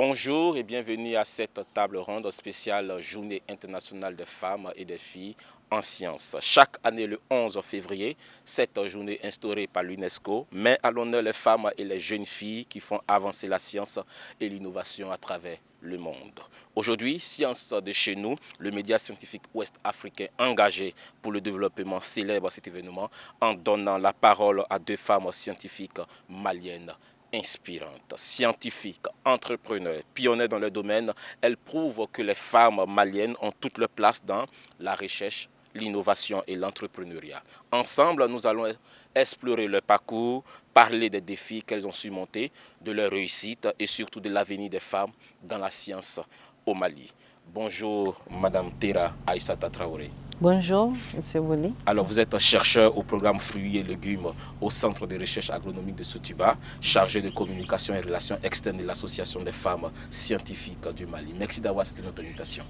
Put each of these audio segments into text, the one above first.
Bonjour et bienvenue à cette table ronde spéciale Journée internationale des femmes et des filles en sciences. Chaque année le 11 février, cette journée instaurée par l'UNESCO met à l'honneur les femmes et les jeunes filles qui font avancer la science et l'innovation à travers le monde. Aujourd'hui, Science de chez nous, le média scientifique ouest-africain engagé pour le développement célèbre cet événement en donnant la parole à deux femmes scientifiques maliennes inspirantes, scientifiques, entrepreneurs, pionnières dans leur domaine. Elles prouvent que les femmes maliennes ont toute leur place dans la recherche, l'innovation et l'entrepreneuriat. Ensemble, nous allons explorer leur parcours, parler des défis qu'elles ont surmontés, de leur réussite et surtout de l'avenir des femmes dans la science au Mali. Bonjour, Madame Tera Aïssata Traoré. Bonjour, M. Bouli. Alors, vous êtes chercheur au programme Fruits et Légumes au Centre de recherche agronomique de Sotuba, chargé de communication et relations externes de l'Association des femmes scientifiques du Mali. Merci d'avoir accepté notre invitation.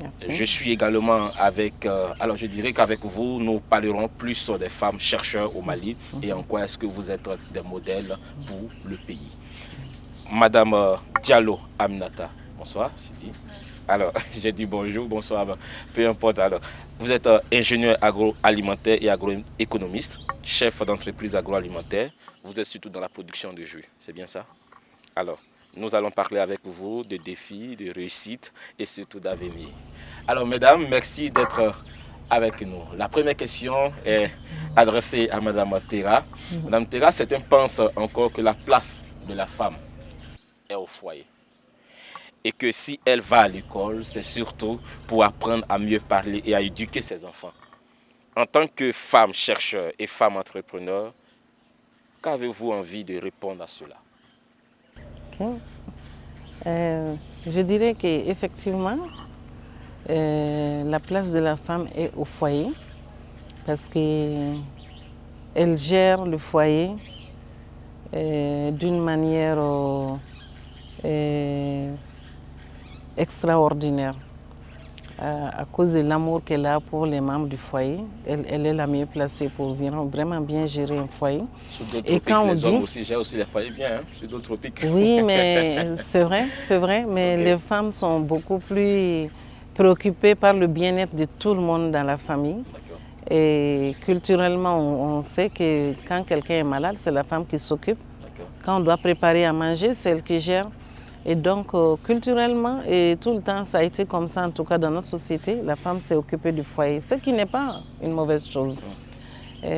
Merci. Je suis également avec, alors je dirais qu'avec vous, nous parlerons plus des femmes chercheurs au Mali et en quoi est-ce que vous êtes des modèles pour le pays. Madame Diallo Aminata, bonsoir. Alors, j'ai dit bonjour, bonsoir, peu importe. Alors, vous êtes ingénieur agroalimentaire et agroéconomiste, chef d'entreprise agroalimentaire. Vous êtes surtout dans la production de jus, c'est bien ça? Alors, nous allons parler avec vous de défis, de réussites et surtout d'avenir. Alors, mesdames, merci d'être avec nous. La première question est adressée à Madame Tera. Madame Tera, certains pensent encore que la place de la femme est au foyer. Et que si elle va à l'école, c'est surtout pour apprendre à mieux parler et à éduquer ses enfants. En tant que femme chercheur et femme entrepreneur, qu'avez-vous envie de répondre à cela? Okay. Je dirais qu'effectivement, la place de la femme est au foyer parce qu'elle gère le foyer d'une manière extraordinaire. À cause de l'amour qu'elle a pour les membres du foyer, elle est la mieux placée pour vraiment bien gérer un foyer. Sur d'autres tropiques, les hommes aussi gèrent aussi les foyers bien, hein, sur d'autres tropiques. Oui, mais c'est vrai, mais okay. Les femmes sont beaucoup plus préoccupées par le bien-être de tout le monde dans la famille. Et culturellement, on sait que quand quelqu'un est malade, c'est la femme qui s'occupe. Quand on doit préparer à manger, c'est elle qui gère. Et donc, culturellement, et tout le temps, ça a été comme ça, en tout cas dans notre société, la femme s'est occupée du foyer, ce qui n'est pas une mauvaise chose.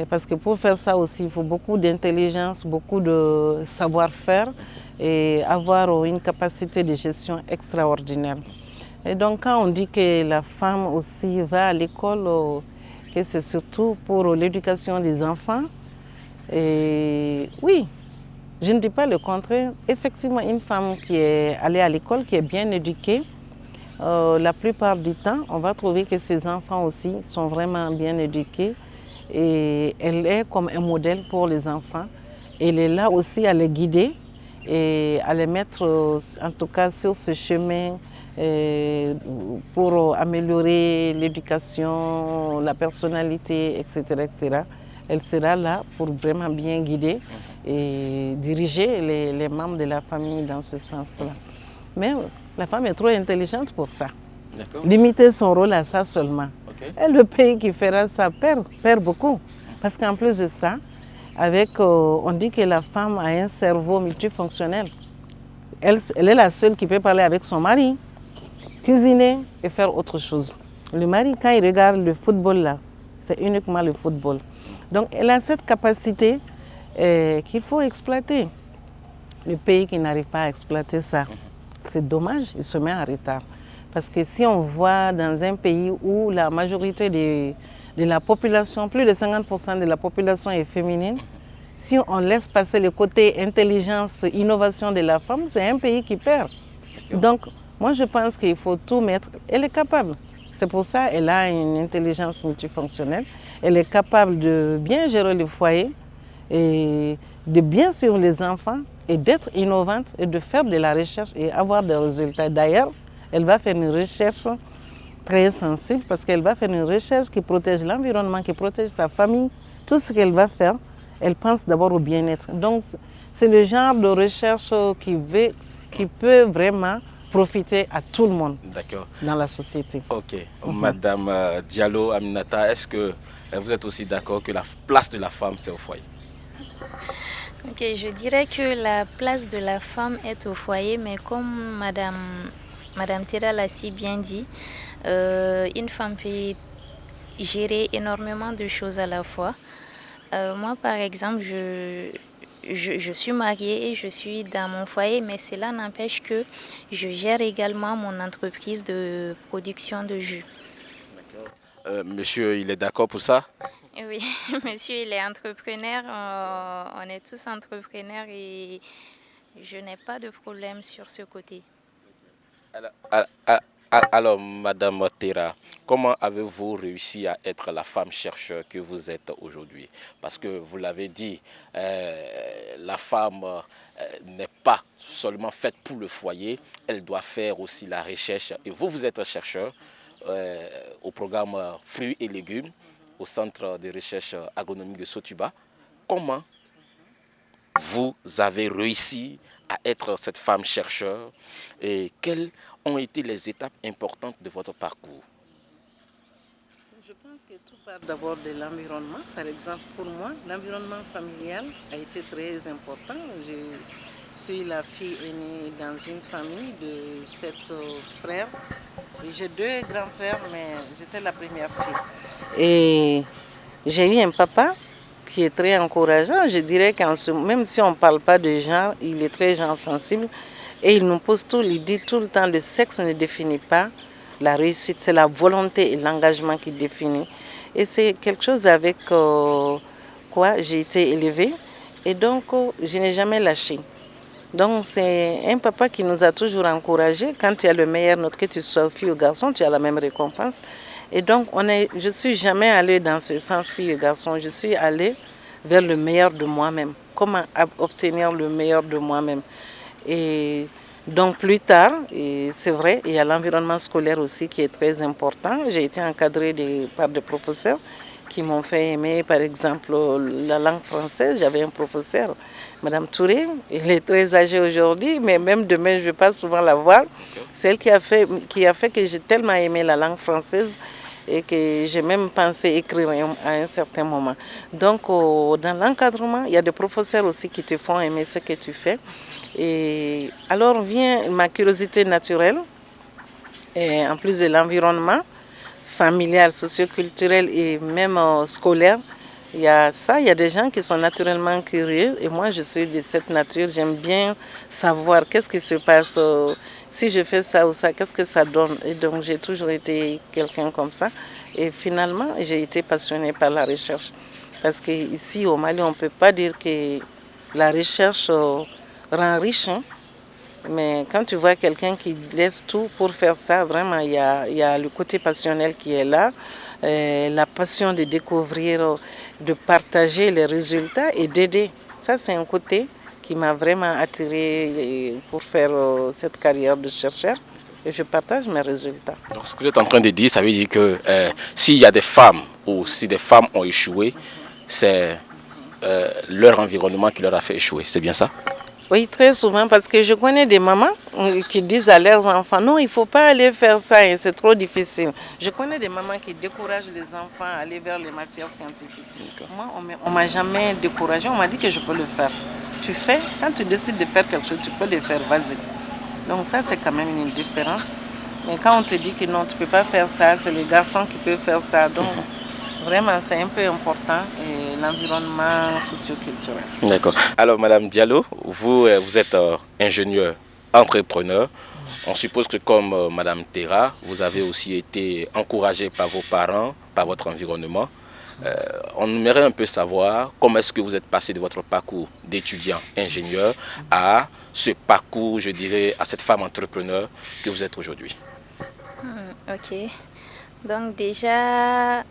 Parce que pour faire ça aussi, il faut beaucoup d'intelligence, beaucoup de savoir-faire et avoir une capacité de gestion extraordinaire. Et donc, quand on dit que la femme aussi va à l'école, que c'est surtout pour l'éducation des enfants, et oui, je ne dis pas le contraire. Effectivement, une femme qui est allée à l'école, qui est bien éduquée, la plupart du temps, on va trouver que ses enfants aussi sont vraiment bien éduqués. Et elle est comme un modèle pour les enfants. Elle est là aussi à les guider et à les mettre, en tout cas, sur ce chemin pour améliorer l'éducation, la personnalité, etc., etc. Elle sera là pour vraiment bien guider et diriger les membres de la famille dans ce sens-là. Mais la femme est trop intelligente pour ça. Limiter son rôle à ça seulement. Et le pays qui fera ça perd beaucoup. Parce qu'en plus de ça, on dit que la femme a un cerveau multifonctionnel. Elle est la seule qui peut parler avec son mari, cuisiner et faire autre chose. Le mari, quand il regarde le football là, c'est uniquement le football. Donc, elle a cette capacité qu'il faut exploiter. Le pays qui n'arrive pas à exploiter ça, c'est dommage, il se met en retard. Parce que si on voit dans un pays où la majorité de la population, plus de 50% de la population est féminine, si on laisse passer le côté intelligence, innovation de la femme, c'est un pays qui perd. Donc, moi je pense qu'il faut tout mettre. Elle est capable. C'est pour ça qu'elle a une intelligence multifonctionnelle. Elle est capable de bien gérer le foyer et de bien suivre les enfants et d'être innovante et de faire de la recherche et avoir des résultats. D'ailleurs, elle va faire une recherche très sensible parce qu'elle va faire une recherche qui protège l'environnement, qui protège sa famille. Tout ce qu'elle va faire, elle pense d'abord au bien-être. Donc, c'est le genre de recherche qui veut qui peut vraiment profiter à tout le monde dans la société. Ok. Madame Diallo Aminata, est-ce que vous êtes aussi d'accord que la place de la femme, c'est au foyer? Ok, je dirais que la place de la femme est au foyer, mais comme Madame Tera l'a si bien dit, une femme peut gérer énormément de choses à la fois. Moi, par exemple, je suis mariée et je suis dans mon foyer, mais cela n'empêche que je gère également mon entreprise de production de jus. Monsieur, il est d'accord pour ça? Oui, monsieur, il est entrepreneur. On est tous entrepreneurs et je n'ai pas de problème sur ce côté. Alors, Madame Tera, comment avez-vous réussi à être la femme chercheur que vous êtes aujourd'hui? Parce que vous l'avez dit, la femme n'est pas seulement faite pour le foyer, elle doit faire aussi la recherche. Et vous, vous êtes chercheur au programme Fruits et légumes, au Centre de recherche agronomique de Sotuba. Comment vous avez réussi à être cette femme chercheur et quelles ont été les étapes importantes de votre parcours? Je pense que tout part d'abord de l'environnement. Par exemple, pour moi, l'environnement familial a été très important. Je suis la fille aînée dans une famille de 7 frères. J'ai 2 grands frères, mais j'étais la première fille. Et j'ai eu un papa qui est très encourageant. Je dirais que même si on ne parle pas de genre, il est très genre sensible. Et il nous pose tout, il dit tout le temps, le sexe ne définit pas la réussite, c'est la volonté et l'engagement qui définit. Et c'est quelque chose avec quoi j'ai été élevée. Et donc, je n'ai jamais lâché. Donc, c'est un papa qui nous a toujours encouragés. Quand tu as le meilleur note, que tu sois fille ou garçon, tu as la même récompense. Et donc, je ne suis jamais allée dans ce sens fille et garçon. Je suis allée vers le meilleur de moi-même. Comment obtenir le meilleur de moi-même. Et donc, plus tard, c'est vrai, il y a l'environnement scolaire aussi qui est très important. J'ai été encadrée par des professeurs qui m'ont fait aimer, par exemple, la langue française. J'avais un professeur, Madame Touré, elle est très âgée aujourd'hui, mais même demain, je ne vais pas souvent la voir. C'est elle qui a fait que j'ai tellement aimé la langue française et que j'ai même pensé écrire à un certain moment. Donc, dans l'encadrement, il y a des professeurs aussi qui te font aimer ce que tu fais. Et alors vient ma curiosité naturelle, et en plus de l'environnement familial, socioculturel et même scolaire. Il y a ça, il y a des gens qui sont naturellement curieux et moi je suis de cette nature, j'aime bien savoir qu'est-ce qui se passe, si je fais ça ou ça, qu'est-ce que ça donne. Et donc j'ai toujours été quelqu'un comme ça et finalement j'ai été passionnée par la recherche. Parce qu'ici au Mali, on ne peut pas dire que la recherche rend riche, hein? Mais quand tu vois quelqu'un qui laisse tout pour faire ça, vraiment, il y a le côté passionnel qui est là, la passion de découvrir, de partager les résultats et d'aider. Ça, c'est un côté qui m'a vraiment attirée pour faire cette carrière de chercheur. Et je partage mes résultats. Donc, ce que vous êtes en train de dire, ça veut dire que s'il y a des femmes ou si des femmes ont échoué, c'est leur environnement qui leur a fait échouer. C'est bien ça? Oui, très souvent, parce que je connais des mamans qui disent à leurs enfants, non, il ne faut pas aller faire ça, c'est trop difficile. Je connais des mamans qui découragent les enfants à aller vers les matières scientifiques. Moi, on ne m'a jamais découragée, on m'a dit que je peux le faire. Tu fais, quand tu décides de faire quelque chose, tu peux le faire, vas-y. Donc ça, c'est quand même une différence. Mais quand on te dit que non, tu ne peux pas faire ça, c'est les garçons qui peuvent faire ça. Donc, vraiment, c'est un peu important, l'environnement socio-culturel. D'accord. Alors, Madame Diallo, vous êtes ingénieur, entrepreneur. On suppose que comme Madame Tera, vous avez aussi été encouragée par vos parents, par votre environnement. On aimerait un peu savoir comment est-ce que vous êtes passé de votre parcours d'étudiant ingénieur à ce parcours, je dirais, à cette femme entrepreneur que vous êtes aujourd'hui. Ok. Donc déjà,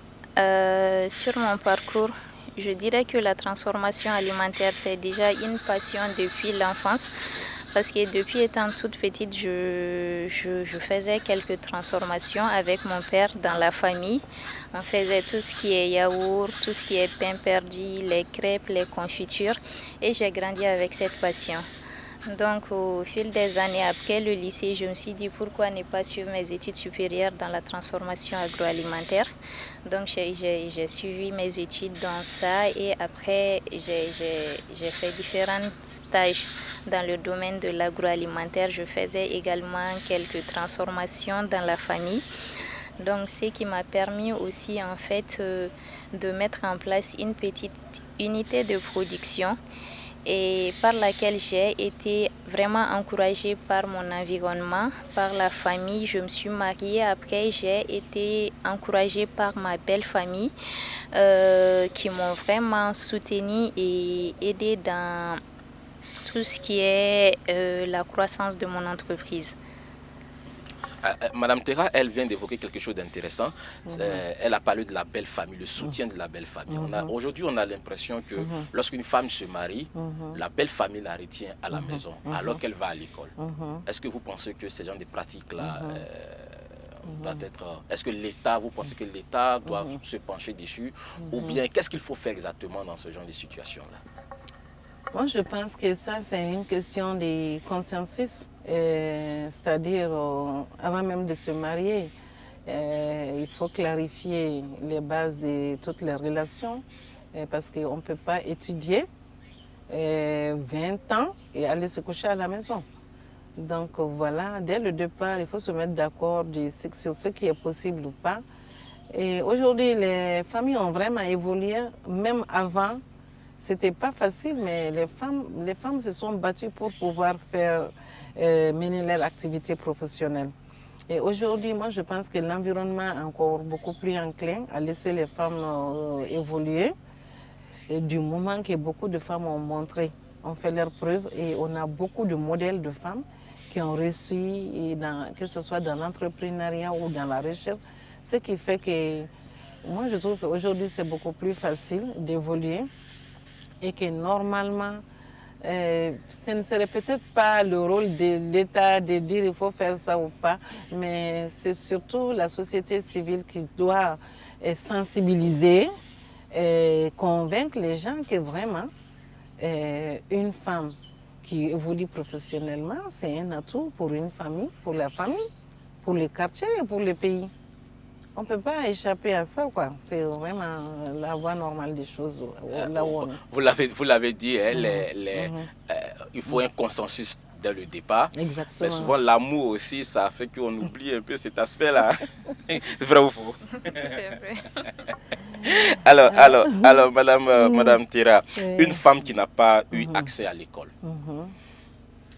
sur mon parcours, je dirais que la transformation alimentaire, c'est déjà une passion depuis l'enfance. Parce que depuis étant toute petite, je faisais quelques transformations avec mon père dans la famille. On faisait tout ce qui est yaourt, tout ce qui est pain perdu, les crêpes, les confitures. Et j'ai grandi avec cette passion. Donc, au fil des années après le lycée, je me suis dit pourquoi ne pas suivre mes études supérieures dans la transformation agroalimentaire. Donc, j'ai suivi mes études dans ça et après, j'ai fait différents stages dans le domaine de l'agroalimentaire. Je faisais également quelques transformations dans la famille. Donc, ce qui m'a permis aussi, en fait, de mettre en place une petite unité de production et par laquelle j'ai été vraiment encouragée par mon environnement, par la famille. Je me suis mariée, après j'ai été encouragée par ma belle famille qui m'ont vraiment soutenue et aidée dans tout ce qui est la croissance de mon entreprise. Madame Terra, elle vient d'évoquer quelque chose d'intéressant. Elle a parlé de la belle famille, le soutien de la belle famille. Aujourd'hui, on a l'impression que lorsqu'une femme se marie, la belle famille la retient à la maison, alors qu'elle va à l'école. Est-ce que vous pensez que ce genre de pratiques-là doit être... Est-ce que l'État, vous pensez que l'État doit se pencher dessus? Ou bien, qu'est-ce qu'il faut faire exactement dans ce genre de situation-là? Moi, je pense que ça, c'est une question de consensus, c'est-à-dire avant même de se marier, il faut clarifier les bases de toutes les relations, parce qu'on ne peut pas étudier 20 ans et aller se coucher à la maison. Donc voilà, dès le départ, il faut se mettre d'accord sur ce qui est possible ou pas. Et aujourd'hui, les familles ont vraiment évolué, même avant. C'était pas facile, mais les femmes se sont battues pour pouvoir mener leur activité professionnelle. Et aujourd'hui, moi, je pense que l'environnement est encore beaucoup plus enclin à laisser les femmes évoluer. Et du moment que beaucoup de femmes ont montré, ont fait leurs preuves, et on a beaucoup de modèles de femmes qui ont réussi, que ce soit dans l'entrepreneuriat ou dans la recherche, ce qui fait que moi, je trouve qu'aujourd'hui, c'est beaucoup plus facile d'évoluer. Et que normalement, ce ne serait peut-être pas le rôle de l'État de dire il faut faire ça ou pas, mais c'est surtout la société civile qui doit sensibiliser et convaincre les gens que vraiment, une femme qui évolue professionnellement, c'est un atout pour une famille, pour la famille, pour les quartiers et pour le pays. On ne peut pas échapper à ça, quoi. C'est vraiment la voie normale des choses. Là où on est. Vous l'avez dit, il faut un consensus dès le départ. Exactement. Mais souvent, l'amour aussi, ça fait qu'on oublie un peu cet aspect-là. C'est vrai ou faux? C'est vrai. Alors Madame Terra, une femme qui n'a pas eu accès à l'école,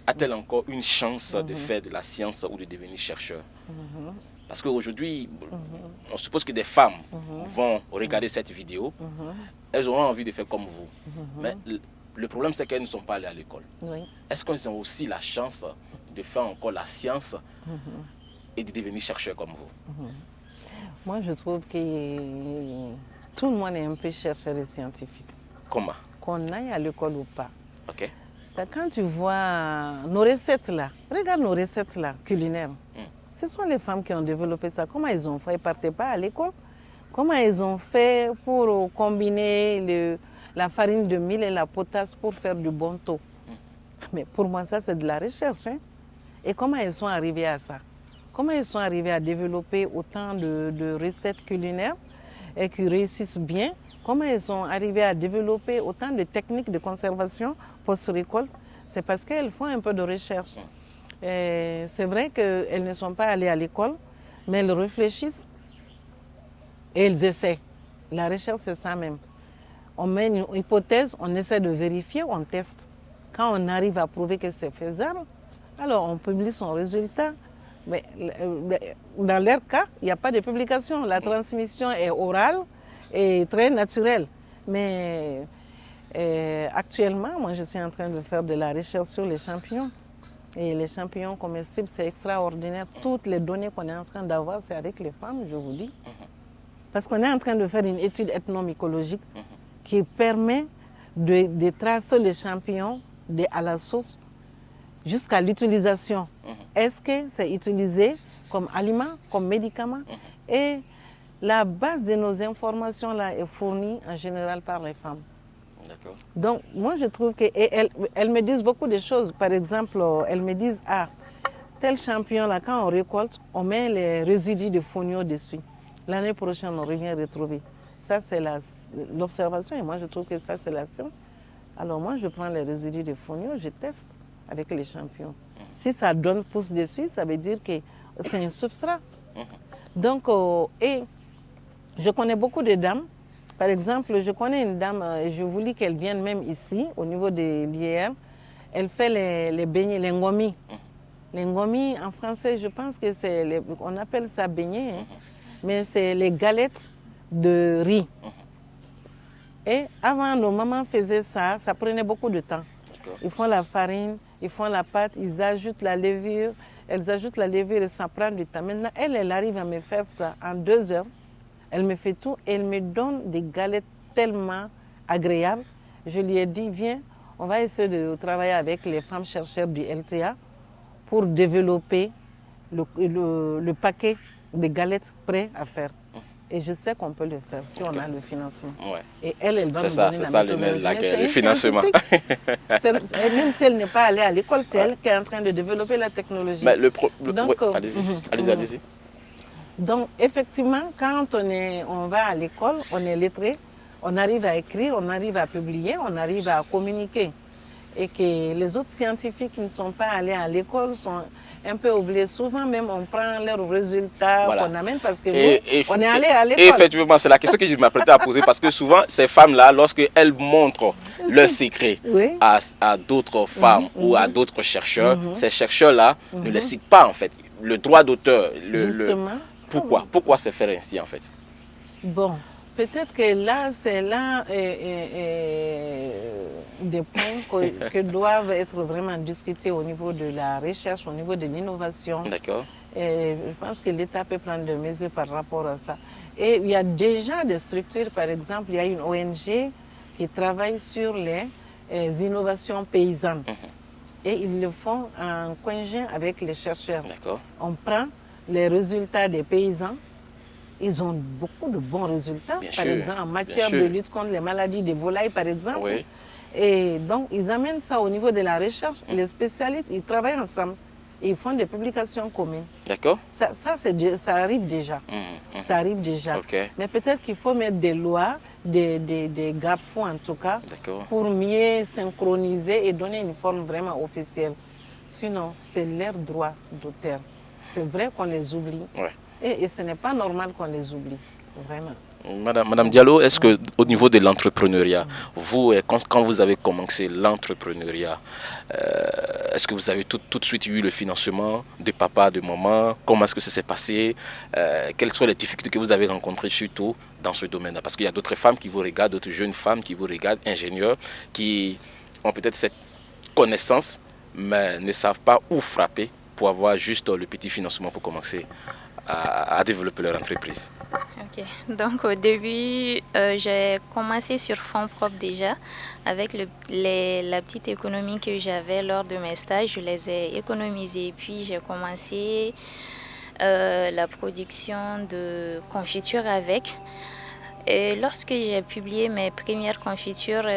a-t-elle encore une chance de faire de la science ou de devenir chercheur? Parce qu'aujourd'hui, on suppose que des femmes vont regarder cette vidéo, elles auront envie de faire comme vous. Mais le problème, c'est qu'elles ne sont pas allées à l'école. Oui. Est-ce qu'elles ont aussi la chance de faire encore la science et de devenir chercheur comme vous? Moi, je trouve que tout le monde est un peu chercheur et scientifique. Comment? Qu'on aille à l'école ou pas. Ok. Quand tu vois nos recettes là, regarde nos recettes là, culinaires. Ce sont les femmes qui ont développé ça. Comment elles ont fait? Elles ne partaient pas à l'école. Comment elles ont fait pour combiner la farine de mil et la potasse pour faire du bon taux? Mais pour moi, ça, c'est de la recherche. Hein? Et comment elles sont arrivées à ça? Comment elles sont arrivées à développer autant de recettes culinaires et qui réussissent bien? Comment elles sont arrivées à développer autant de techniques de conservation post-récolte? C'est parce qu'elles font un peu de recherche. C'est vrai qu'elles ne sont pas allées à l'école, mais elles réfléchissent et elles essaient. La recherche, c'est ça même. On met une hypothèse, on essaie de vérifier, on teste. Quand on arrive à prouver que c'est faisable, alors on publie son résultat. Mais dans leur cas, il n'y a pas de publication. La transmission est orale et très naturelle. Mais actuellement, moi, je suis en train de faire de la recherche sur les champignons. Et les champignons comestibles, c'est extraordinaire. Toutes les données qu'on est en train d'avoir, c'est avec les femmes, je vous dis. Parce qu'on est en train de faire une étude ethnomycologique qui permet de tracer les champignons à la source jusqu'à l'utilisation. Est-ce que c'est utilisé comme aliment, comme médicament? Et la base de nos informations là est fournie en général par les femmes. D'accord. Donc, moi, je trouve qu'elles me disent beaucoup de choses. Par exemple, elles me disent, ah, tel champion, là, quand on récolte, on met les résidus de fonio dessus. L'année prochaine, on revient retrouver. Ça, c'est l'observation et moi, je trouve que ça, c'est la science. Alors, moi, je prends les résidus de fonio, je teste avec les champions. Si ça donne pouce dessus, ça veut dire que c'est un substrat. Donc, et je connais beaucoup de dames. Par exemple, je connais une dame, je voulais qu'elle vienne même ici, au niveau de l'IR. Elle fait les beignets, les ngomis. Les ngomis, en français, je pense que c'est, on appelle ça beignets, hein, mais c'est les galettes de riz. Et avant, nos mamans faisaient ça, ça prenait beaucoup de temps. Ils font la farine, ils font la pâte, ils ajoutent la levure, elles ajoutent la levure et ça prend du temps. Maintenant, elle arrive à me faire ça en 2 heures. Elle me fait tout et elle me donne des galettes tellement agréables. Je lui ai dit, viens, on va essayer de travailler avec les femmes chercheurs du LTA pour développer le paquet de galettes prêts à faire. Et je sais qu'on peut le faire si on a le financement. Ouais. Et elle va me donner c'est ça le financement. Même si elle n'est pas allée à l'école, c'est elle qui est en train de développer la technologie. Mais Donc, allez-y. Donc, effectivement, quand on va à l'école, on est lettré, on arrive à écrire, on arrive à publier, on arrive à communiquer. Et que les autres scientifiques qui ne sont pas allés à l'école sont un peu oubliés. Souvent même, on prend leurs résultats qu'on amène parce que on est allé à l'école. Et effectivement, c'est la question que je m'apprêtais à poser parce que souvent, ces femmes-là, lorsqu'elles montrent leurs secrets à d'autres femmes ou à d'autres chercheurs, ces chercheurs-là ne les citent pas en fait. Le droit d'auteur, pourquoi se faire ainsi en fait? Bon, peut-être que là, c'est là des points qui doivent être vraiment discutés au niveau de la recherche, au niveau de l'innovation. D'accord. Et je pense que l'État peut prendre des mesures par rapport à ça. Et il y a déjà des structures, par exemple, il y a une ONG qui travaille sur les innovations paysannes. Et ils le font en conjoint avec les chercheurs. D'accord. On prend les résultats des paysans. Ils ont beaucoup de bons résultats, par exemple, en matière de lutte contre les maladies des volailles, par exemple. Oui. Et donc, ils amènent ça au niveau de la recherche. Les spécialistes, ils travaillent ensemble. Et ils font des publications communes. D'accord. Ça arrive déjà. Ça arrive déjà. Okay. Mais peut-être qu'il faut mettre des lois, des garde-fous en tout cas, pour mieux synchroniser et donner une forme vraiment officielle. Sinon, c'est leur droit d'auteur. C'est vrai qu'on les oublie. Ouais. Et ce n'est pas normal qu'on les oublie, vraiment. Madame Diallo, est-ce qu'au niveau de l'entrepreneuriat, vous, quand vous avez commencé l'entrepreneuriat, est-ce que vous avez tout de suite eu le financement de papa, de maman? Comment est-ce que ça s'est passé? Quelles sont les difficultés que vous avez rencontrées surtout dans ce domaine-là? Parce qu'il y a d'autres femmes qui vous regardent, d'autres jeunes femmes qui vous regardent, ingénieurs, qui ont peut-être cette connaissance, mais ne savent pas où frapper pour avoir juste le petit financement pour commencer à développer leur entreprise. Ok, donc au début, j'ai commencé sur fonds propres déjà. Avec la petite économie que j'avais lors de mes stages, je les ai économisés. Puis j'ai commencé la production de confitures avec. Et lorsque j'ai publié mes premières confitures,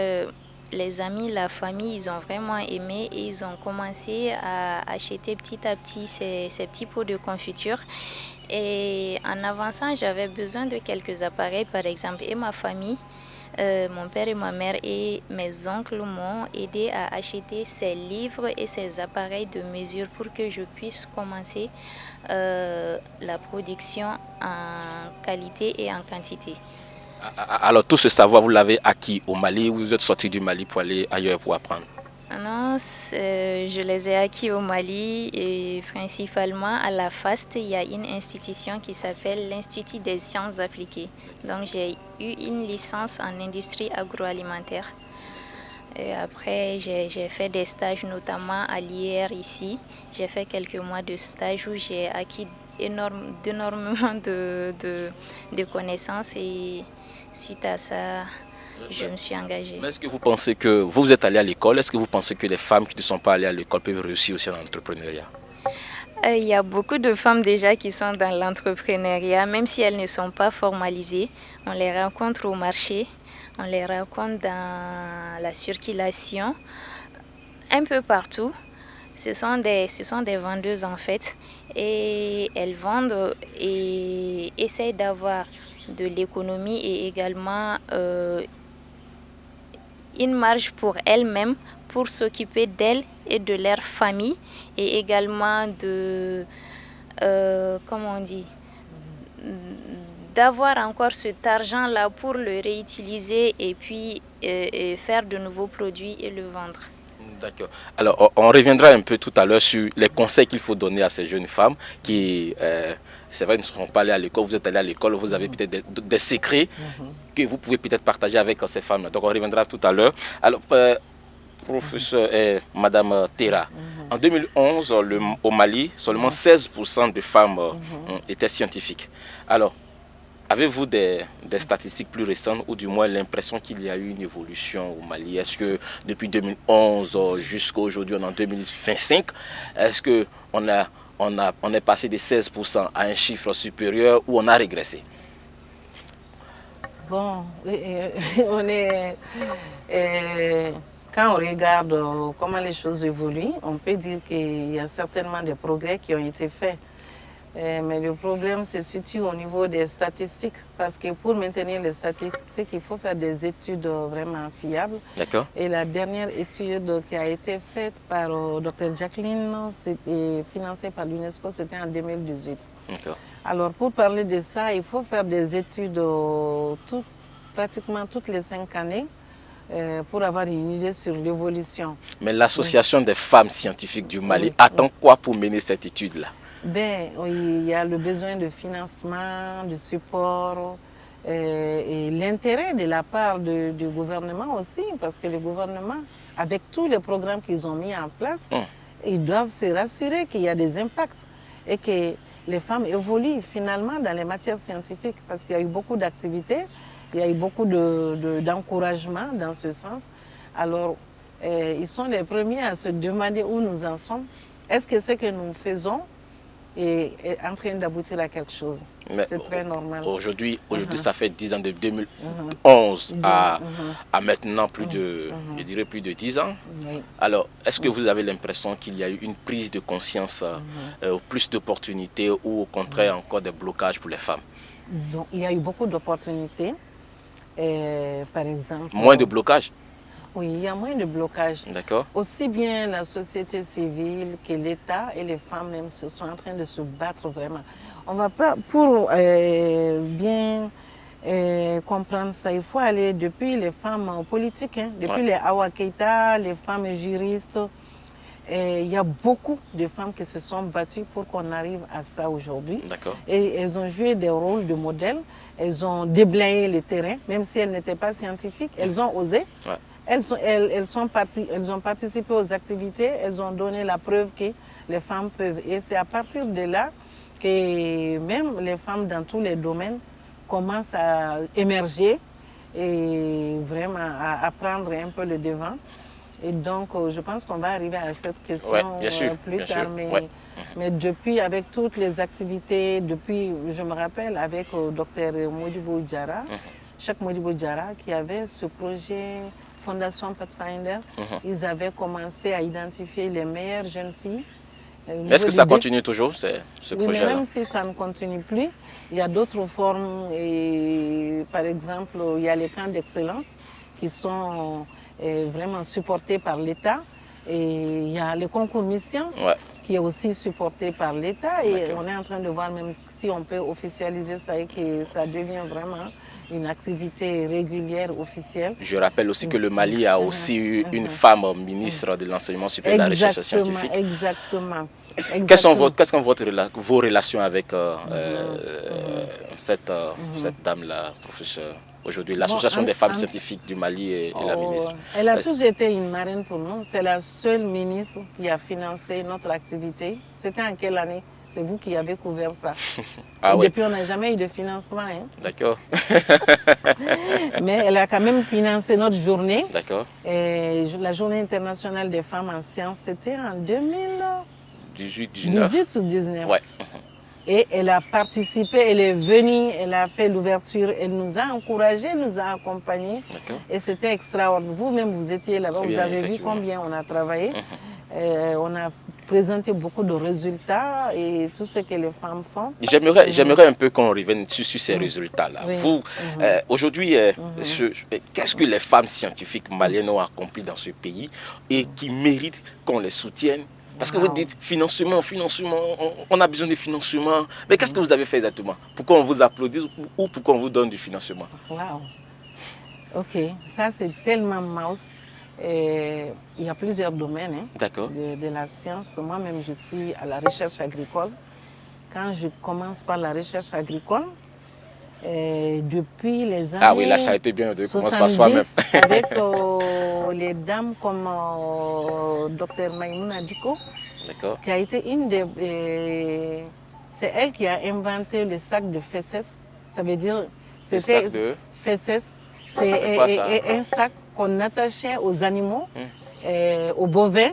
les amis, la famille, ils ont vraiment aimé et ils ont commencé à acheter petit à petit ces petits pots de confiture. Et en avançant, j'avais besoin de quelques appareils, par exemple, et ma famille, mon père et ma mère et mes oncles m'ont aidé à acheter ces livres et ces appareils de mesure pour que je puisse commencer la production en qualité et en quantité. Alors tout ce savoir, vous l'avez acquis au Mali ou vous êtes sorti du Mali pour aller ailleurs pour apprendre? Non, je les ai acquis au Mali et principalement à la FAST, il y a une institution qui s'appelle l'Institut des sciences appliquées. Donc j'ai eu une licence en industrie agroalimentaire. Et après, j'ai fait des stages notamment à l'IR ici. J'ai fait quelques mois de stage où j'ai acquis énormément de connaissances et suite à ça, je me suis engagée. Mais est-ce que vous pensez que vous êtes allé à l'école? Est-ce que vous pensez que les femmes qui ne sont pas allées à l'école peuvent réussir aussi en entrepreneuriat? Il y a beaucoup de femmes déjà qui sont dans l'entrepreneuriat, même si elles ne sont pas formalisées. On les rencontre au marché, on les rencontre dans la circulation, un peu partout. Ce sont des vendeuses en fait, et elles vendent et essayent d'avoir de l'économie et également une marge pour elles-mêmes, pour s'occuper d'elles et de leur famille, et également de, comment on dit, d'avoir encore cet argent-là pour le réutiliser et puis faire de nouveaux produits et le vendre. D'accord. Alors, on reviendra un peu tout à l'heure sur les conseils qu'il faut donner à ces jeunes femmes qui, c'est vrai, ne sont pas allées à l'école. Vous êtes allées à l'école, vous avez peut-être des secrets que vous pouvez peut-être partager avec ces femmes. Donc, on reviendra tout à l'heure. Alors, professeur et Madame Terra, en 2011, au Mali, seulement 16% de femmes étaient scientifiques. Alors, avez-vous des statistiques plus récentes ou du moins l'impression qu'il y a eu une évolution au Mali? Est-ce que depuis 2011 jusqu'à aujourd'hui, on est en 2025, est-ce qu'on est passé de 16% à un chiffre supérieur ou on a régressé? Bon, on est, quand on regarde comment les choses évoluent, on peut dire qu'il y a certainement des progrès qui ont été faits. Mais le problème se situe au niveau des statistiques, parce que pour maintenir les statistiques, il faut faire des études vraiment fiables. D'accord. Et la dernière étude qui a été faite par Dr Jacqueline, et financée par l'UNESCO, c'était en 2018. D'accord. Alors pour parler de ça, il faut faire des études pratiquement toutes les 5 années pour avoir une idée sur l'évolution. Mais l'association des femmes scientifiques du Mali attend quoi pour mener cette étude-là? Ben, il y a le besoin de financement, de support et l'intérêt de la part du gouvernement aussi, parce que le gouvernement, avec tous les programmes qu'ils ont mis en place, ils doivent se rassurer qu'il y a des impacts et que les femmes évoluent finalement dans les matières scientifiques, parce qu'il y a eu beaucoup d'activités, il y a eu beaucoup d'encouragement dans ce sens. Alors, ils sont les premiers à se demander où nous en sommes. Est-ce que ce que nous faisons est en train d'aboutir à quelque chose? C'est très normal. Aujourd'hui, ça fait 10 ans, de 2011 à maintenant plus de, je dirais plus de 10 ans. Oui. Alors, est-ce que vous avez l'impression qu'il y a eu une prise de conscience, plus d'opportunités ou au contraire encore des blocages pour les femmes? Donc, il y a eu beaucoup d'opportunités. Par exemple... Moins de blocages? Oui, il y a moins de blocages. D'accord. Aussi bien la société civile que l'État et les femmes même sont en train de se battre vraiment. On va pas, pour bien comprendre ça, il faut aller depuis les femmes politiques, depuis les Awa Keïta, les femmes juristes. Il y a beaucoup de femmes qui se sont battues pour qu'on arrive à ça aujourd'hui. D'accord. Et elles ont joué des rôles de modèles. Elles ont déblayé le terrain, même si elles n'étaient pas scientifiques. Elles ont osé. Ouais. Elles ont participé aux activités, elles ont donné la preuve que les femmes peuvent. Et c'est à partir de là que même les femmes dans tous les domaines commencent à émerger et vraiment à prendre un peu le devant. Et donc, je pense qu'on va arriver à cette question plus tard. Mais depuis, avec toutes les activités, depuis, je me rappelle, avec Dr Modibo Diarra, Cheikh Modibo Diarra, qui avait ce projet Fondation Pathfinder, ils avaient commencé à identifier les meilleures jeunes filles. Est-ce que ça continue toujours, ce projet-là? Oui, même si ça ne continue plus, il y a d'autres formes. Et, par exemple, il y a les camps d'excellence qui sont vraiment supportés par l'État. Et il y a le concours Miss Science qui est aussi supporté par l'État. Et on est en train de voir même si on peut officialiser ça et que ça devient vraiment une activité régulière, officielle. Je rappelle aussi que le Mali a aussi eu une femme ministre de l'enseignement supérieur et de la recherche scientifique. Exactement. Quelles sont vos relations avec cette dame-là, professeur, aujourd'hui, l'association des femmes scientifiques du Mali et la ministre? Elle a toujours été une marraine pour nous. C'est la seule ministre qui a financé notre activité. C'était en quelle année? C'est vous qui avez couvert ça. Depuis, on n'a jamais eu de financement. D'accord. Mais elle a quand même financé notre journée. D'accord. La journée internationale des femmes en sciences, c'était en 18, 19. 18 ou 19. Ouais. Et elle a participé, elle est venue, elle a fait l'ouverture, elle nous a encouragés, elle nous a accompagnés. Et c'était extraordinaire. Vous-même, vous étiez là-bas, vous avez vu combien on a travaillé. On a présenté beaucoup de résultats et tout ce que les femmes font. J'aimerais un peu qu'on revienne sur ces résultats-là. Oui. Vous, aujourd'hui, qu'est-ce que les femmes scientifiques maliennes ont accompli dans ce pays et qui méritent qu'on les soutienne? Parce que vous dites financement, on a besoin de financement. Mais qu'est-ce que vous avez fait exactement? Pourquoi on vous applaudit ou pourquoi on vous donne du financement? Waouh! Ok, ça c'est tellement mouse. Il y a plusieurs domaines de la science. Moi-même, je suis à la recherche agricole. Quand je commence par la recherche agricole, depuis les années... Ah oui, là, ça a été bien de commencer par soi-même. Avec les dames comme Dr Maïmouna Diko, qui a été une des... c'est elle qui a inventé le sac de fesses. Ça veut dire... C'était fesses. C'est un sac qu'on attachait aux animaux, aux bovins,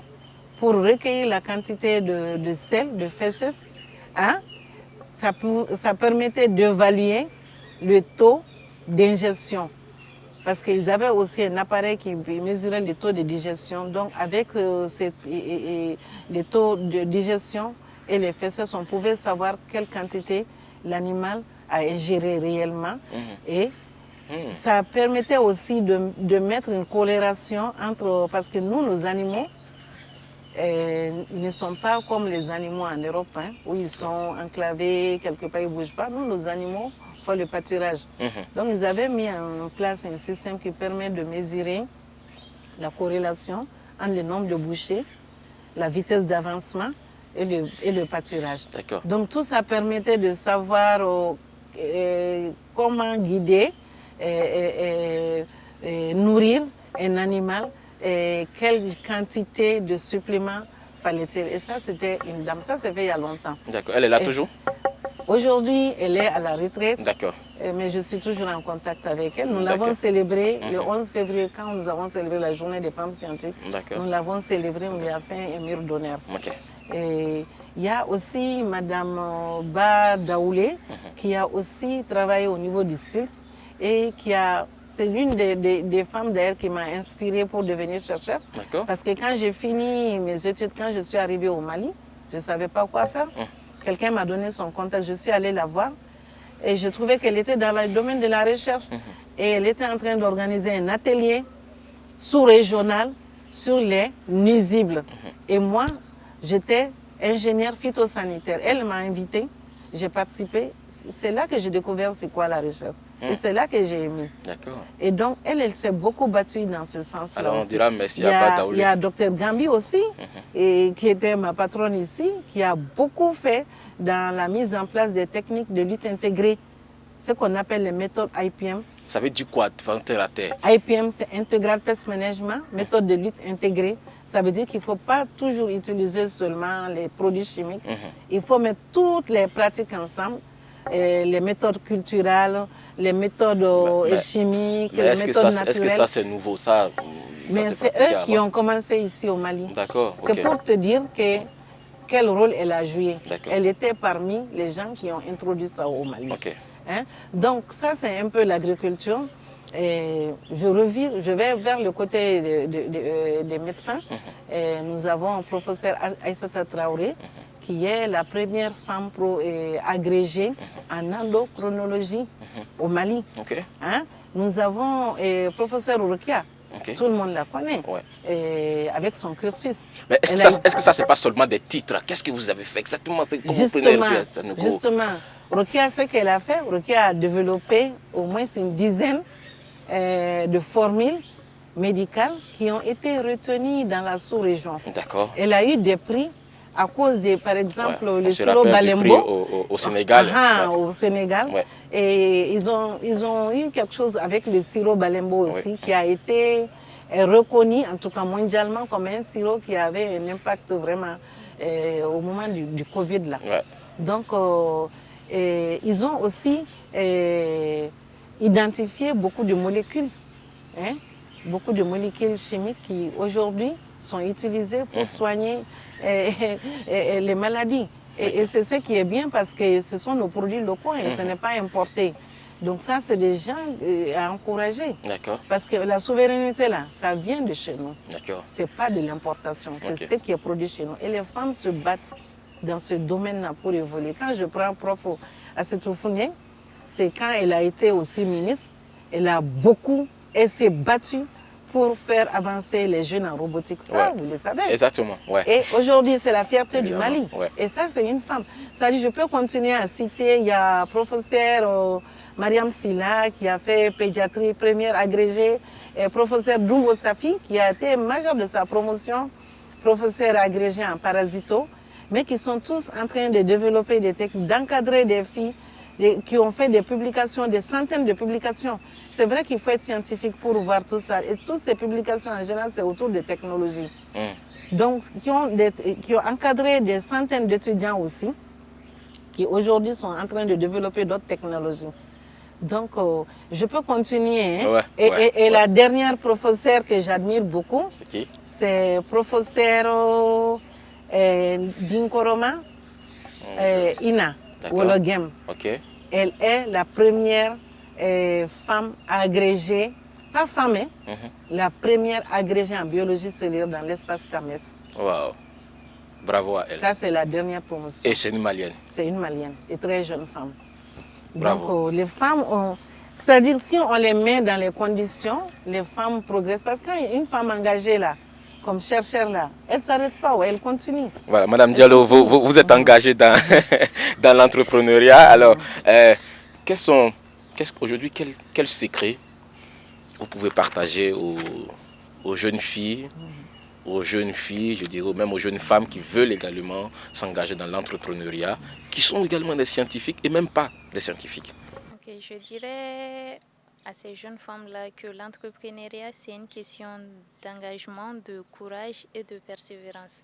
pour recueillir la quantité de sel, de fesses. Hein? Ça permettait d'évaluer le taux d'ingestion. Parce qu'ils avaient aussi un appareil qui mesurait le taux de digestion. Donc, avec les taux de digestion et les fesses, on pouvait savoir quelle quantité l'animal a ingéré réellement. Et ça permettait aussi de mettre une corrélation entre... Parce que nous, nos animaux, ils ne sont pas comme les animaux en Europe, où ils sont enclavés, quelque part, ils ne bougent pas. Nous, nos animaux font le pâturage. Donc, ils avaient mis en place un système qui permet de mesurer la corrélation entre le nombre de bouchées, la vitesse d'avancement et le pâturage. Donc, tout ça permettait de savoir comment guider, nourrir un animal, quelle quantité de suppléments fallait-il. Et ça, c'était une dame. Ça, c'est fait il y a longtemps. D'accord. Elle est là toujours? Aujourd'hui, elle est à la retraite. D'accord. Mais je suis toujours en contact avec elle. Nous l'avons célébré le 11 février, quand nous avons célébré la journée des femmes scientifiques. Nous l'avons célébré, on lui a fait un mur d'honneur. Et il y a aussi Madame Ba Daoulé, qui a aussi travaillé au niveau du CILS et qui a... C'est l'une des femmes d'ailleurs qui m'a inspirée pour devenir chercheur. Parce que quand j'ai fini mes études, quand je suis arrivée au Mali, je ne savais pas quoi faire. Quelqu'un m'a donné son contact, je suis allée la voir et je trouvais qu'elle était dans le domaine de la recherche. Et elle était en train d'organiser un atelier sous-régional sur les nuisibles. Et moi, j'étais ingénieure phytosanitaire. Elle m'a invitée, j'ai participé. C'est là que j'ai découvert c'est quoi la recherche. Et c'est là que j'ai aimé. Et donc, elle s'est beaucoup battue dans ce sens-là. Alors, on dira merci à Bataouli. Il y a Dr Gambi aussi, qui était ma patronne ici, qui a beaucoup fait dans la mise en place des techniques de lutte intégrée, ce qu'on appelle les méthodes IPM. Ça veut dire quoi, terre à terre? IPM, c'est Integral Pest Management, méthode de lutte intégrée. Ça veut dire qu'il ne faut pas toujours utiliser seulement les produits chimiques. Il faut mettre toutes les pratiques ensemble, les méthodes culturelles, les méthodes chimiques, les méthodes naturelles. Est-ce que ça c'est nouveau ça? Mais c'est eux qui ont commencé ici au Mali. D'accord. C'est pour te dire quel rôle elle a joué. Elle était parmi les gens qui ont introduit ça au Mali. Donc ça c'est un peu l'agriculture. Je vais vers le côté des médecins. Nous avons un professeur Aïssata Traoré, qui est la première femme agrégée en endocrinologie au Mali. Nous avons le professeur Urukia, tout le monde la connaît, avec son cursus. Mais est-ce que ça, c'est pas seulement des titres? Qu'est-ce que vous avez fait exactement? Justement, Urukia, ce qu'elle a fait, Urukia a développé au moins une dizaine de formules médicales qui ont été retenues dans la sous-région. Elle a eu des prix à cause de, par exemple, le sirop Balembo au Sénégal. Au Sénégal. Et ils ont eu quelque chose avec le sirop Balembo aussi, qui a été reconnu, en tout cas mondialement, comme un sirop qui avait un impact vraiment au moment du Covid. Là. Donc, ils ont aussi identifié beaucoup de molécules chimiques qui, aujourd'hui, sont utilisés pour soigner les maladies. Et c'est ce qui est bien parce que ce sont nos produits locaux et ce n'est pas importé. Donc ça, c'est des gens à encourager. D'accord. Parce que la souveraineté, là, ça vient de chez nous. D'accord. Ce n'est pas de l'importation, c'est ce qui est produit chez nous. Et les femmes se battent dans ce domaine-là pour évoluer. Quand je prends Prof Assetou Founié, c'est quand elle a été aussi ministre, elle s'est battue pour faire avancer les jeunes en robotique. Ça, vous le savez. Exactement. Ouais. Et aujourd'hui, c'est la fierté du Mali. Ouais. Et ça, c'est une femme. Ça dit, je peux continuer à citer, il y a professeur Mariam Silla qui a fait pédiatrie première agrégée, et professeur Dougo Safi qui a été major de sa promotion, professeur agrégé en parasito, mais qui sont tous en train de développer des techniques, d'encadrer des filles qui ont fait des publications, des centaines de publications. C'est vrai qu'il faut être scientifique pour voir tout ça. Et toutes ces publications, en général, c'est autour des technologies. Donc, qui ont encadré des centaines d'étudiants aussi, qui aujourd'hui sont en train de développer d'autres technologies. Donc, je peux continuer. Hein. Et la dernière professeure que j'admire beaucoup, c'est qui? C'est professeur Dinkoroma Ina Wologem. Elle est la première femme agrégée, pas femme, hein, la première agrégée en biologie cellulaire dans l'espace CAMES. Wow. Bravo à elle. Ça, c'est la dernière promotion. Et c'est une Malienne. C'est une Malienne, et très jeune femme. Bravo. Donc, les femmes ont... C'est-à-dire, si on les met dans les conditions, les femmes progressent. Parce qu'une femme engagée là, comme chercheur là, elle ne s'arrête pas, elle continue. Voilà, Madame Diallo, vous êtes engagée dans, dans l'entrepreneuriat. Alors, aujourd'hui, quel secret vous pouvez partager aux jeunes filles, je dirais même aux jeunes femmes qui veulent également s'engager dans l'entrepreneuriat, qui sont également des scientifiques et même pas des scientifiques? Ok, je dirais à ces jeunes femmes-là que l'entrepreneuriat, c'est une question d'engagement, de courage et de persévérance.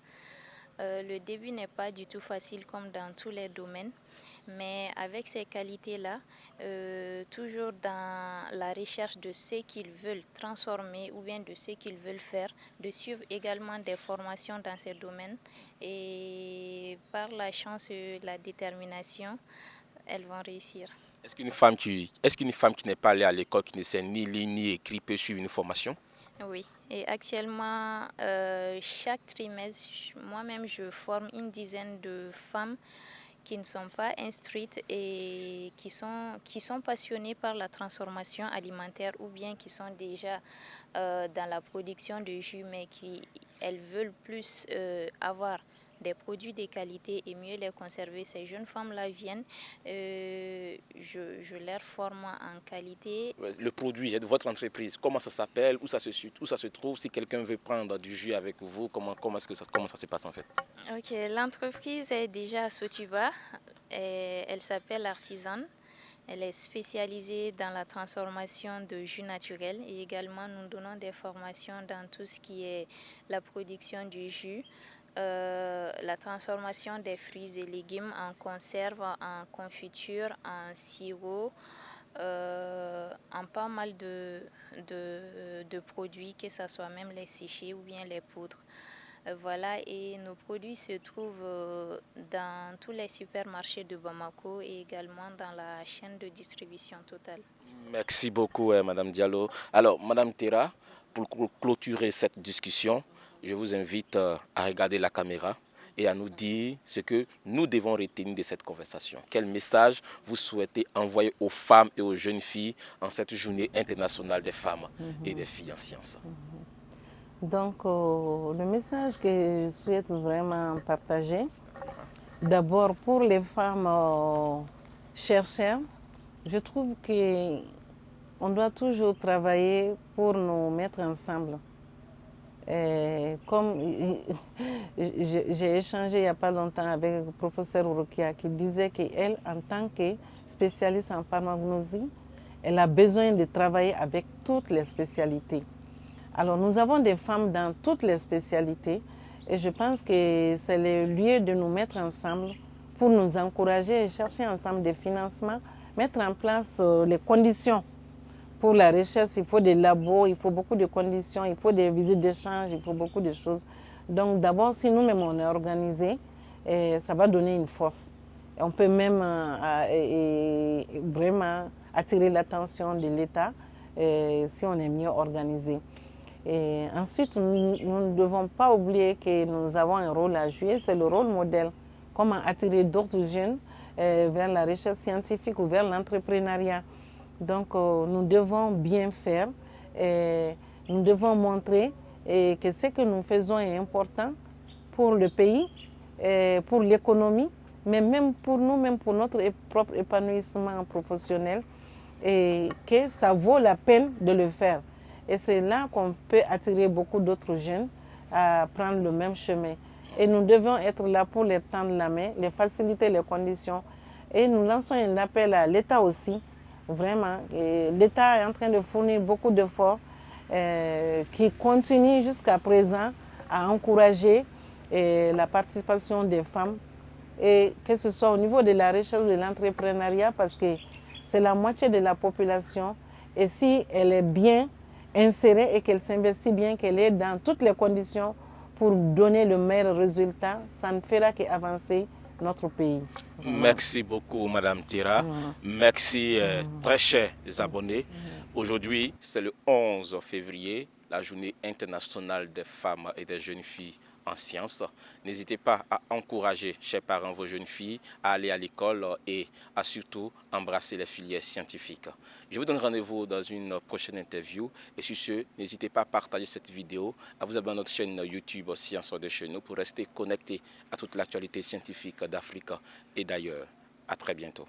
Le début n'est pas du tout facile comme dans tous les domaines, mais avec ces qualités-là, toujours dans la recherche de ce qu'ils veulent transformer ou bien de ce qu'ils veulent faire, de suivre également des formations dans ces domaines et par la chance et la détermination, elles vont réussir. Est-ce qu'une femme qui n'est pas allée à l'école, qui ne sait ni lire ni écrire, peut suivre une formation? Oui, et actuellement, chaque trimestre, moi-même, je forme une dizaine de femmes qui ne sont pas instruites et qui sont passionnées par la transformation alimentaire ou bien qui sont déjà dans la production de jus, mais elles veulent plus avoir des produits de qualité et mieux les conserver. Ces jeunes femmes-là viennent, je leur forme en qualité. Le produit de votre entreprise, comment ça s'appelle, où ça se trouve, si quelqu'un veut prendre du jus avec vous, comment ça se passe en fait? Ok, l'entreprise est déjà à Sotuba, elle s'appelle Artisan. Elle est spécialisée dans la transformation de jus naturels et également nous donnons des formations dans tout ce qui est la production du jus, la transformation des fruits et légumes en conserve, en confiture, en sirop, en pas mal de produits, que ce soit même les séchés ou bien les poudres. Voilà, et nos produits se trouvent dans tous les supermarchés de Bamako et également dans la chaîne de distribution totale. Merci beaucoup, Madame Diallo. Alors, Madame Tera, pour clôturer cette discussion, je vous invite à regarder la caméra et à nous dire ce que nous devons retenir de cette conversation. Quel message vous souhaitez envoyer aux femmes et aux jeunes filles en cette journée internationale des femmes et des filles en sciences? Donc, le message que je souhaite vraiment partager, d'abord pour les femmes chercheurs, je trouve qu'on doit toujours travailler pour nous mettre ensemble. Comme j'ai échangé il n'y a pas longtemps avec le professeur Urukia qui disait qu'elle, en tant que spécialiste en pharmacognosie, elle a besoin de travailler avec toutes les spécialités. Alors nous avons des femmes dans toutes les spécialités et je pense que c'est le lieu de nous mettre ensemble pour nous encourager et chercher ensemble des financements, mettre en place les conditions pour la recherche, il faut des labos, il faut beaucoup de conditions, il faut des visites d'échange, il faut beaucoup de choses. Donc d'abord, si nous-mêmes on est organisés, ça va donner une force. Et on peut même vraiment attirer l'attention de l'État si on est mieux organisé. Et ensuite, nous ne devons pas oublier que nous avons un rôle à jouer, c'est le rôle modèle. Comment attirer d'autres jeunes vers la recherche scientifique ou vers l'entrepreneuriat. Donc, nous devons bien faire. Et nous devons montrer que ce que nous faisons est important pour le pays, pour l'économie, mais même pour nous, même pour notre propre épanouissement professionnel, et que ça vaut la peine de le faire. Et c'est là qu'on peut attirer beaucoup d'autres jeunes à prendre le même chemin. Et nous devons être là pour les tendre la main, les faciliter les conditions. Et nous lançons un appel à l'État aussi, vraiment. L'État est en train de fournir beaucoup d'efforts qui continuent jusqu'à présent à encourager la participation des femmes, et que ce soit au niveau de la recherche de l'entrepreneuriat, parce que c'est la moitié de la population. Et si elle est bien insérée et qu'elle s'investit bien, qu'elle est dans toutes les conditions pour donner le meilleur résultat, ça ne fera qu'avancer notre pays. Merci beaucoup, Madame Tera. Merci, très chers abonnés. Aujourd'hui, c'est le 11 février, la journée internationale des femmes et des jeunes filles en sciences. N'hésitez pas à encourager, chers parents, vos jeunes filles à aller à l'école et à surtout embrasser les filières scientifiques. Je vous donne rendez-vous dans une prochaine interview. Et sur ce, n'hésitez pas à partager cette vidéo, à vous abonner à notre chaîne YouTube Sciences de chez nous pour rester connecté à toute l'actualité scientifique d'Afrique et d'ailleurs. À très bientôt.